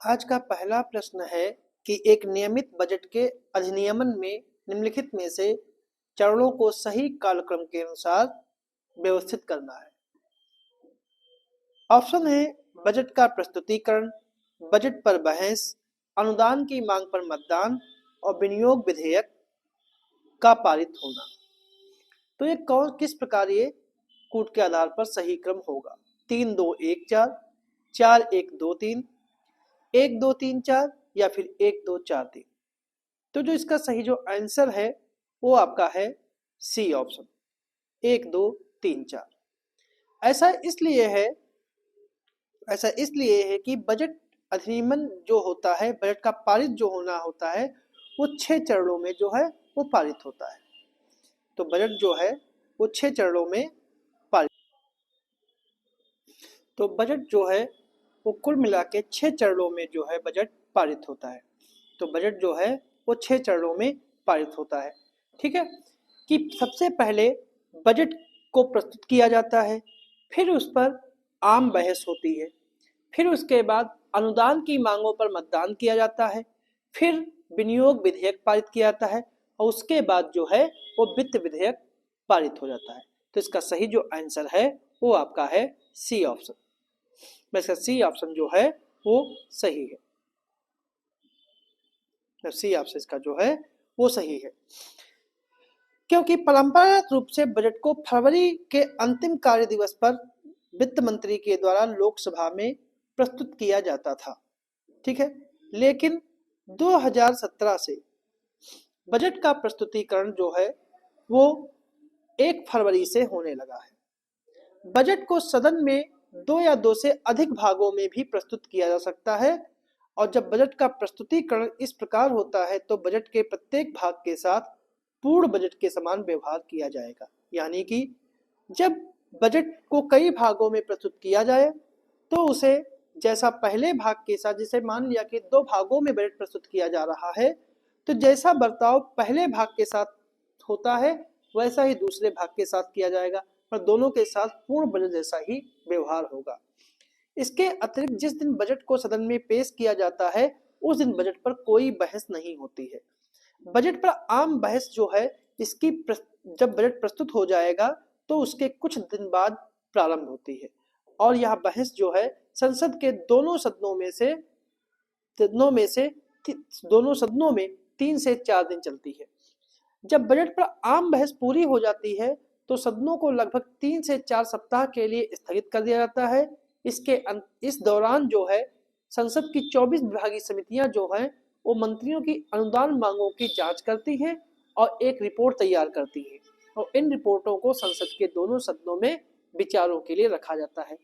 आज का पहला प्रश्न है कि एक नियमित बजट के अधिनियमन में निम्नलिखित में से चरणों को सही कालक्रम के अनुसार व्यवस्थित करना है। ऑप्शन है बजट का प्रस्तुतिकरण, बजट पर बहस, अनुदान की मांग पर मतदान और विनियोग विधेयक का पारित होना। तो ये कौन किस प्रकार ये कूट के आधार पर सही क्रम होगा? 3-2-1-4, 4-1-2-3, 1-2-3-4 या फिर 1-2-4-3। तो जो इसका सही जो आंसर है वो आपका है सी ऑप्शन, 1-2-3-4। ऐसा इसलिए है कि बजट अधिनियमन जो होता है, बजट का पारित जो होना होता है वो 6 चरणों में जो है वो पारित होता है। तो बजट जो है वो 6 चरणों में पारित, तो बजट जो है वो कुल मिला के 6 चरणों में जो है बजट पारित होता है। तो बजट जो है वो 6 चरणों में पारित होता है। ठीक है, कि सबसे पहले बजट को प्रस्तुत किया जाता है, फिर उस पर आम बहस होती है, फिर उसके बाद अनुदान की मांगों पर मतदान किया जाता है, फिर विनियोग विधेयक पारित किया जाता है और उसके बाद जो है वो वित्त विधेयक पारित हो जाता है। तो इसका सही जो आंसर है वो आपका है सी ऑप्शन। वैसे सी ऑप्शन जो है वो सही है, सी ऑप्शन इसका जो है वो सही है, क्योंकि परंपरागत रूप से बजट को फरवरी के अंतिम कार्य दिवस पर वित्त मंत्री के द्वारा लोकसभा में प्रस्तुत किया जाता था। ठीक है, लेकिन 2017 से बजट का प्रस्तुतिकरण जो है वो 1 फरवरी से होने लगा है। बजट को सदन में 2 या 2 से अधिक भागों में भी प्रस्तुत किया जा सकता है और जब बजट का प्रस्तुतिकरण इस प्रकार होता है तो बजट के प्रत्येक भाग के साथ पूर्ण बजट के समान व्यवहार किया जाएगा। यानी कि जब बजट को कई भागों में प्रस्तुत किया जाए तो उसे जैसा पहले भाग के साथ, जैसे मान लिया कि 2 भागों में बजट प्रस्तुत किया जा रहा है, तो जैसा बर्ताव पहले भाग के साथ होता है वैसा ही दूसरे भाग के साथ किया जाएगा, पर दोनों के साथ पूर्ण बजट जैसा ही व्यवहार होगा। इसके अतिरिक्त जिस दिन बजट को सदन में पेश किया जाता है उस दिन बजट पर कोई बहस नहीं होती है। बजट पर आम बहस जो है इसकी जब बजट प्रस्तुत हो जाएगा तो उसके कुछ दिन बाद प्रारंभ होती है और यह बहस जो है संसद के दोनों सदनों में 3 से 4 दिन चलती है। जब बजट पर आम बहस पूरी हो जाती है तो सदनों को लगभग 3 से 4 सप्ताह के लिए स्थगित कर दिया जाता है। इस दौरान जो है संसद की 24 विभागीय समितियां जो हैं वो मंत्रियों की अनुदान मांगों की जांच करती हैं और एक रिपोर्ट तैयार करती हैं और इन रिपोर्टों को संसद के दोनों सदनों में विचारों के लिए रखा जाता है।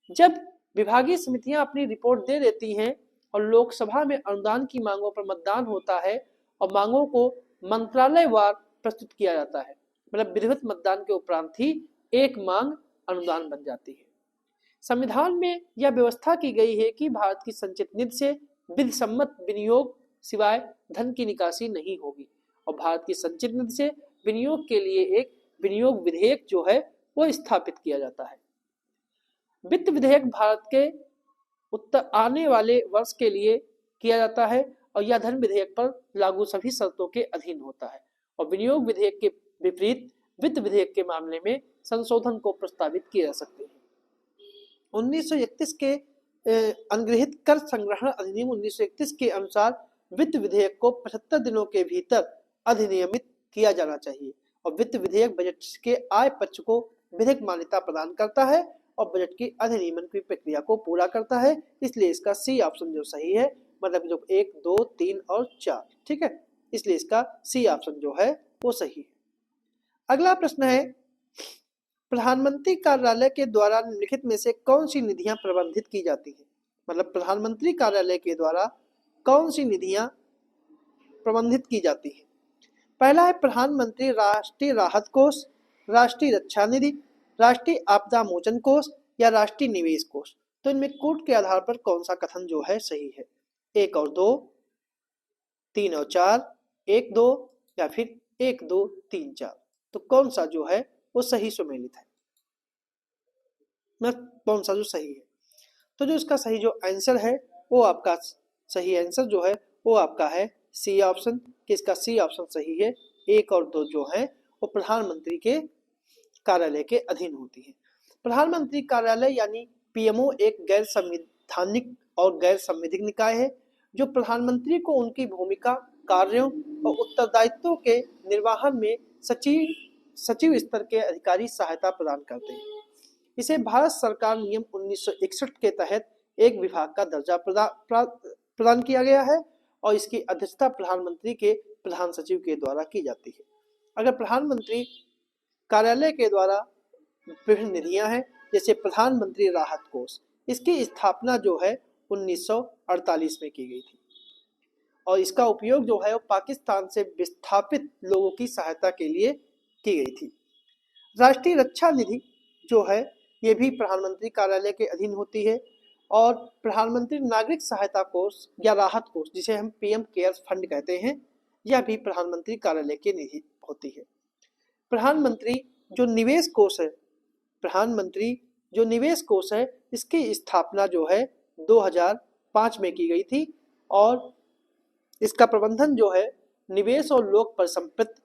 जब विभागीय समितियां अपनी रिपोर्ट दे देती हैं और लोकसभा में अनुदान की मांगों पर मतदान होता है और मांगों को मंत्रालयवार प्रस्तुत किया जाता है, मतलब विधिवत मतदान के उपरांत ही एक मांग अनुदान बन जाती है। संविधान में यह व्यवस्था की गई है कि भारत की संचित निधि से विधि सम्मत विनियोग सिवाय धन की निकासी नहीं होगी और भारत की संचित निधि से विनियोग के लिए एक विनियोग विधेयक जो है वो स्थापित किया जाता है। वित्त विधेयक भारत के उत्तर आने वाले वर्ष के लिए किया जाता है और यह धन विधेयक पर लागू सभी शर्तों के अधीन होता है और विनियोग विधेयक के विपरीत वित्त विधेयक के मामले में संशोधन को प्रस्तावित किए जा सकते हैं। 1931 के अंगृहित कर संग्रहण अधिनियम 1931 के अनुसार वित्त विधेयक को 75 दिनों के भीतर अधिनियमित किया जाना चाहिए और वित्त विधेयक बजट के आय पक्ष को विधिक मान्यता प्रदान करता है और बजट की अधिनियमन की प्रक्रिया को पूरा करता है। इसलिए इसका सी ऑप्शन जो सही है, मतलब जो 1, 2, 3 और 4, ठीक है, इसलिए इसका सी ऑप्शन जो है वो सही है। अगला प्रश्न है प्रधानमंत्री कार्यालय के द्वारा निम्नलिखित में से कौन सी निधियां प्रबंधित की जाती है? मतलब प्रधानमंत्री कार्यालय के द्वारा कौन सी निधियां प्रबंधित की जाती है? पहला है प्रधानमंत्री राष्ट्रीय राहत कोष, राष्ट्रीय रक्षा निधि, राष्ट्रीय आपदा मोचन कोष या राष्ट्रीय निवेश कोष। तो इनमें कूट के आधार पर कौन सा कथन जो है सही है? 1 और 2, 3 और 4, 1, 2 या फिर 1, 2, 3, 4। तो कौन सा जो है वो सही सुमेलित है, कौन सा जो सही है? तो जो इसका सही जो आंसर है वो आपका सही आंसर जो है वो आपका है सी ऑप्शन, कि इसका सी ऑप्शन सही है। 1 और 2 जो है वो प्रधानमंत्री के कार्यालय के अधीन होती है। प्रधानमंत्री कार्यालय यानी पीएमओ एक गैर संवैधानिक और गैर संवैधिक निकाय है जो प्रधानमंत्री को उनकी भूमिका, कार्यों और उत्तरदायित्वों के निर्वहन में सचिव स्तर के अधिकारी सहायता प्रदान करते हैं। इसे भारत सरकार नियम 1961 के तहत एक विभाग का दर्जा प्रदान किया गया है और इसकी अध्यक्षता प्रधानमंत्री के प्रधान सचिव के द्वारा की जाती है। अगर प्रधानमंत्री कार्यालय के द्वारा विभिन्न निधियां हैं, जैसे प्रधानमंत्री राहत कोष, इसकी स्थापना जो है 1948 में की गई थी और इसका उपयोग जो है वो पाकिस्तान से विस्थापित लोगों की सहायता के लिए की गई थी। राष्ट्रीय रक्षा निधि जो है ये भी प्रधानमंत्री कार्यालय के अधीन होती है और प्रधानमंत्री नागरिक सहायता कोष या राहत कोष, जिसे हम पीएम केयर्स फंड कहते हैं, यह भी प्रधानमंत्री कार्यालय की निधि होती है। प्रधानमंत्री जो निवेश कोष है, प्रधानमंत्री जो निवेश कोष है, इसकी स्थापना जो है 2005 में की गई थी और इसका प्रबंधन जो है निवेश और लोक परिसंपत्ति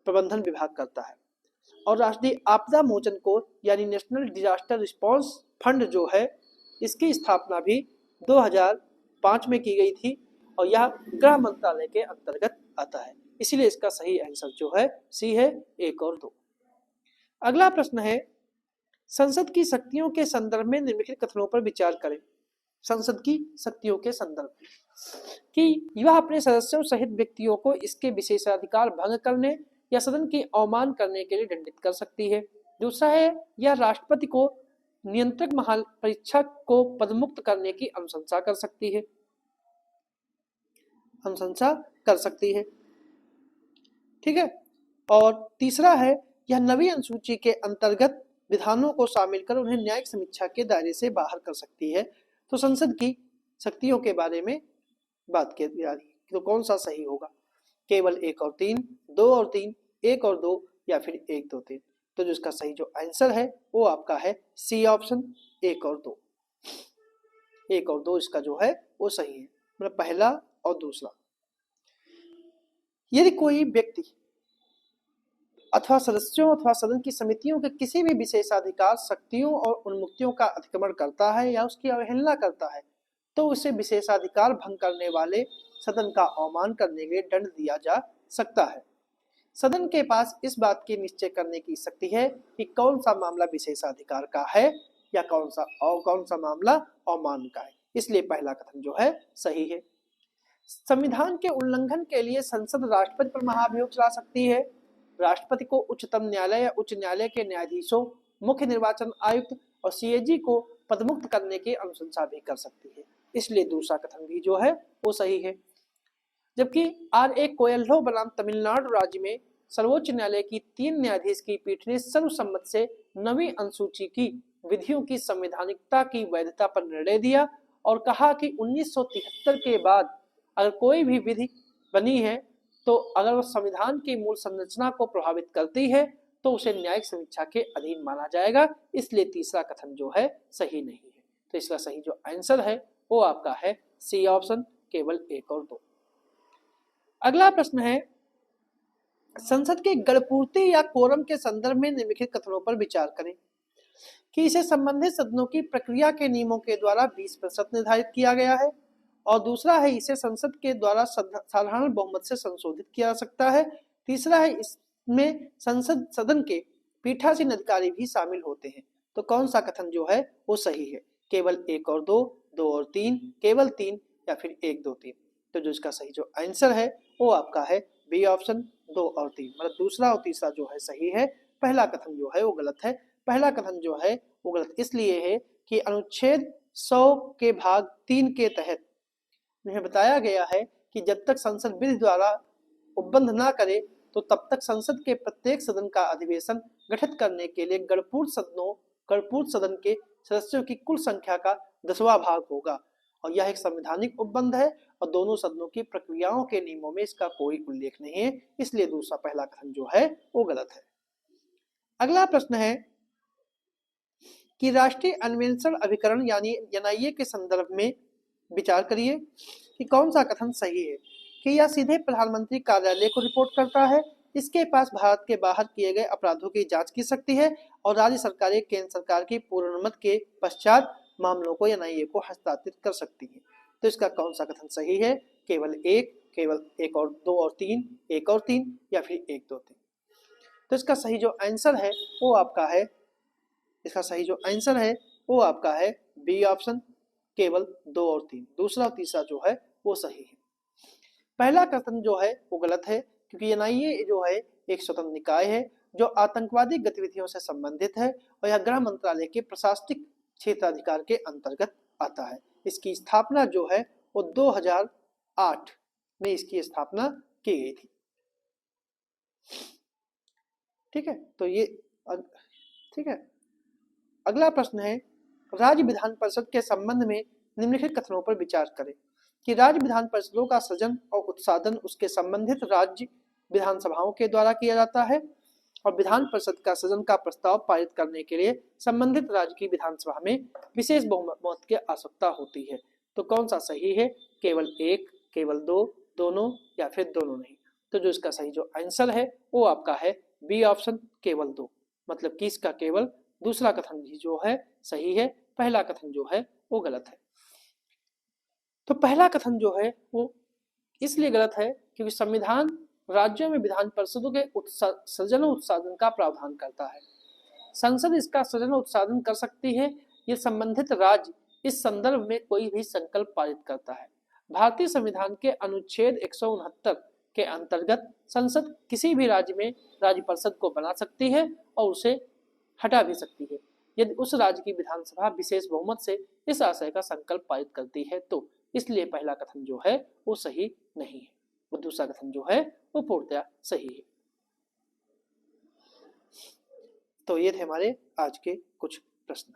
प्रबंधन विभाग करता है। और राष्ट्रीय आपदा मोचन कोष यानी नेशनल डिजास्टर रिस्पांस फंड जो है, इसकी स्थापना भी 2005 में की गई थी और यह गृह मंत्रालय के अंतर्गत आता है। इसीलिए इसका सही आंसर जो है सी है, 1 और 2। अगला प्रश्न है, संसद की शक्तियों के संदर्भ में निम्नलिखित कथनों पर विचार करें। संसद की शक्तियों के संदर्भ में कि यह अपने सदस्यों सहित व्यक्तियों को इसके विशेषाधिकार भंग करने या सदन की अवमान करने के लिए दंडित कर सकती है। दूसरा है, यह राष्ट्रपति को नियंत्रक महापरीक्षक को पदमुक्त करने की अनुशंसा कर सकती है, ठीक है। और तीसरा है, यह नवी अनुसूची के अंतर्गत विधानों को शामिल कर उन्हें न्यायिक समीक्षा के दायरे से बाहर कर सकती है। तो संसद की शक्तियों के बारे में बात की जा रही है, तो कौन सा सही होगा? केवल 1 और 3, 2 और 3, 1 और 2 या फिर 1, 2, 3? तो जो इसका सही जो आंसर है वो आपका है सी ऑप्शन, 1 और 2। 1 और 2 इसका जो है वो सही है, मतलब पहला और दूसरा। यदि कोई व्यक्ति अथवा सदस्यों अथवा सदन की समितियों के किसी भी विशेषाधिकार, शक्तियों और उन्मुक्तियों का अतिक्रमण करता है या उसकी अवहेलना करता है तो उसे विशेषाधिकार भंग करने वाले सदन का अवमान करने के लिए दंड दिया जा सकता है। सदन के पास इस बात की निश्चय करने की शक्ति है कि कौन सा मामला विशेषाधिकार का है या कौन सा मामला अवमान का है। इसलिए पहला कथन जो है सही है। संविधान के उल्लंघन के लिए संसद राष्ट्रपति पर महाभियोग चला सकती है। राष्ट्रपति को उच्चतम न्यायालय या उच्च न्यायालय के न्यायाधीशों, मुख्य निर्वाचन आयुक्त और सीएजी को पदमुक्त करने की अनुशंसा भी कर सकती है। इसलिए दूसरा कथन भी जो है वो सही है। जबकि R.A. कोयल्हो बनाम तमिलनाडु राज्य में सर्वोच्च न्यायालय की 3 न्यायाधीश की पीठ ने सर्वसम्मत से नवीं अनुसूची की विधियों की संवैधानिकता की वैधता पर निर्णय दिया और कहा कि 1973 के बाद अगर कोई भी विधि बनी है तो अगर वह संविधान की मूल संरचना को प्रभावित करती है तो उसे न्यायिक समीक्षा के अधीन माना जाएगा। इसलिए तीसरा कथन जो है सही नहीं है। तो इसका सही जो आंसर है वो आपका है सी ऑप्शन, केवल 1 और 2। अगला प्रश्न है, संसद के गणपूर्ति या कोरम के संदर्भ में निम्नलिखित कथनों पर विचार करें कि इसे संबंधित सदनों की प्रक्रिया के नियमों के द्वारा 20% निर्धारित किया गया है और दूसरा है इसे संसद के द्वारा साधारण बहुमत से संशोधित किया जा सकता है। तीसरा है इसमें संसद सदन के पीठासीन अधिकारी भी शामिल होते हैं। तो कौन सा कथन जो है वो सही है? केवल 1 और 2, 2 और 3, केवल 3 या फिर 1, 2, 3? तो जो इसका सही जो आंसर है वो आपका है बी ऑप्शन, 2 और 3, मतलब दूसरा और तीसरा जो है सही है। पहला कथन जो है वो गलत है। पहला कथन जो है वो गलत इसलिए है कि अनुच्छेद 100 के भाग 3 के तहत यह बताया गया है कि जब तक संसद विधि द्वारा उपबंध ना करे तो तब तक संसद के प्रत्येक सदन का अधिवेशन गठित करने के लिए गणपूर्त सदन के सदस्यों की कुल संख्या का 10वां भाग होगा और यह एक संवैधानिक उपबंध है और दोनों सदनों की प्रक्रियाओं के नियमों में इसका कोई उल्लेख नहीं है। इसलिए दूसरा पहला कथन जो है वो गलत है। अगला प्रश्न है कि राष्ट्रीय अन्वेषण अभिकरण यानी एनआईए के संदर्भ में विचार करिए कि कौन सा कथन सही है कि यह सीधे प्रधानमंत्री कार्यालय को रिपोर्ट करता है, इसके पास भारत के बाहर किए गए अपराधों की जांच की सकती है और राज्य सरकारें केंद्र सरकार की पूर्ण अनुमति के पश्चात मामलों को एनआईए को हस्तांतरित कर सकती है। तो इसका कौन सा कथन सही है? केवल एक और दो और तीन, एक और तीन, या फिर एक दो तीन। तो इसका सही जो आंसर है वो आपका है, इसका सही जो आंसर है वो आपका है बी ऑप्शन, केवल दो और तीन। दूसरा और तीसरा जो है वो सही है। पहला कथन जो है वो गलत है, क्योंकि एनआईए जो है एक स्वतंत्र निकाय है जो आतंकवादी गतिविधियों से संबंधित है और यह गृह मंत्रालय के प्रशासनिक क्षेत्राधिकार के अंतर्गत आता है। इसकी स्थापना जो है वो 2008 में इसकी स्थापना की गई थी। ठीक है, तो ये ठीक है। अगला प्रश्न है, राज्य विधान परिषद के संबंध में निम्नलिखित कथनों पर विचार करें कि राज्य विधान परिषदों का सृजन और उत्साधन उसके संबंधित राज्य विधानसभाओं के द्वारा किया जाता है और विधान परिषद का सृजन का प्रस्ताव पारित करने के लिए संबंधित राज्य की विधानसभा में विशेष बहुमत की आवश्यकता होती है। तो कौन सा सही है? केवल एक, केवल दो, दोनों, या फिर दोनों नहीं। तो जो इसका सही जो आंसर है वो आपका है बी ऑप्शन, केवल दो। मतलब कि इसका केवल दूसरा कथन भी जो है सही है, पहला कथन जो है वो गलत है। तो पहला कथन जो है वो इसलिए गलत है क्योंकि संविधान राज्यों में विधान परिषदों के सृजन और उत्साधन का प्रावधान करता है। संसद इसका सृजन और उत्साधन कर सकती है, ये संबंधित राज्य इस संदर्भ में कोई भी संकल्प पारित करता है। भारतीय संविधान के अनुच्छेद 169 के अंतर्गत संसद किसी भी राज्य में राज्य परिषद को बना सकती है और उसे हटा भी सकती है यदि उस राज्य की विधानसभा विशेष बहुमत से इस आशय का संकल्प पारित करती है। तो इसलिए पहला कथन जो है वो सही नहीं है और दूसरा कथन जो है वो पूर्णतया सही है। तो ये थे हमारे आज के कुछ प्रश्न।